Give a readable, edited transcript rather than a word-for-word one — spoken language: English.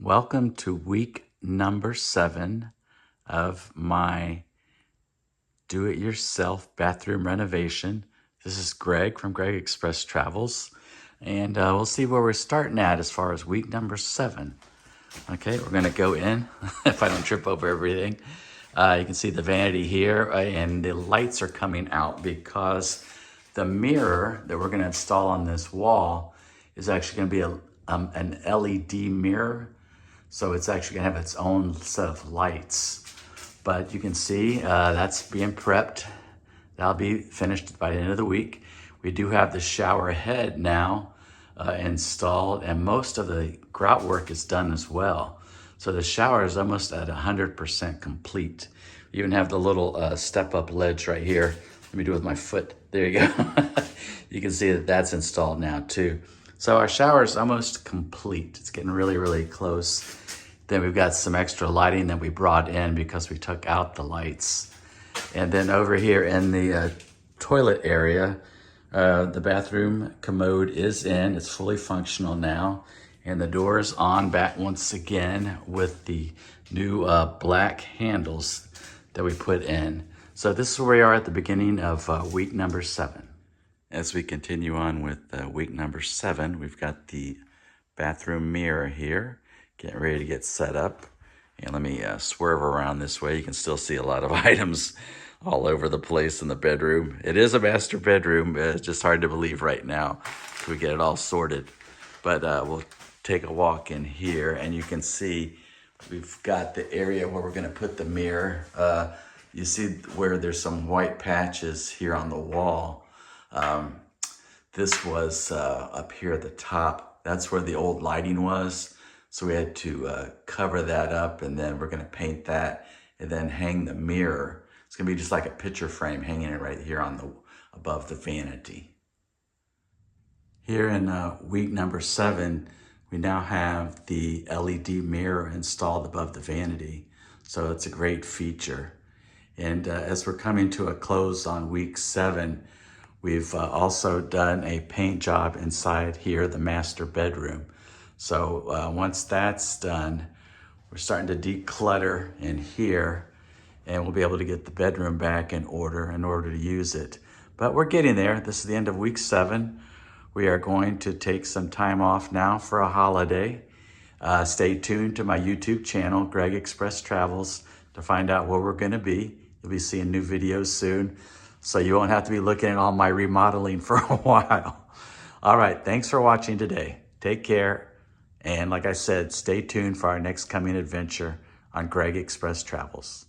Welcome to week number 7 of my do-it-yourself bathroom renovation. This is Greg from Greg Express Travels, and we'll see where we're starting at as far as week number 7. Okay, we're gonna go in, if I don't trip over everything. You can see the vanity here, and the lights are coming out because the mirror that we're gonna install on this wall is actually gonna be an LED mirror. So it's actually gonna have its own set of lights. But you can see that's being prepped. That'll be finished by the end of the week. We do have the shower head now installed, and most of the grout work is done as well. So the shower is almost at 100% complete. We even have the little step-up ledge right here. Let me do it with my foot. There you go. You can see that that's installed now too. So our shower is almost complete. It's getting really, really close. Then we've got some extra lighting that we brought in because we took out the lights. And then over here in the toilet area, the bathroom commode is in. It's fully functional now. And the door is on back once again with the new black handles that we put in. So this is where we are at the beginning of week number 7. As we continue on with week number 7, we've got the bathroom mirror here, getting ready to get set up. And let me swerve around this way. You can still see a lot of items all over the place in the bedroom. It is a master bedroom. It's just hard to believe right now till we get it all sorted. But we'll take a walk in here, and you can see we've got the area where we're gonna put the mirror. You see where there's some white patches here on the wall. This was up here at the top. That's where the old lighting was. So we had to cover that up, and then we're gonna paint that and then hang the mirror. It's gonna be just like a picture frame, hanging it right here on the above the vanity. Here in week number 7, we now have the LED mirror installed above the vanity. So it's a great feature. And as we're coming to a close on week 7, we've also done a paint job inside here, the master bedroom. So once that's done, we're starting to declutter in here, and we'll be able to get the bedroom back in order to use it. But we're getting there. This is the end of week 7. We are going to take some time off now for a holiday. Stay tuned to my YouTube channel, Greg Express Travels, to find out where we're gonna be. You'll be seeing new videos soon, so you won't have to be looking at all my remodeling for a while. All right, thanks for watching today. Take care, and like I said, stay tuned for our next coming adventure on Greg Express Travels.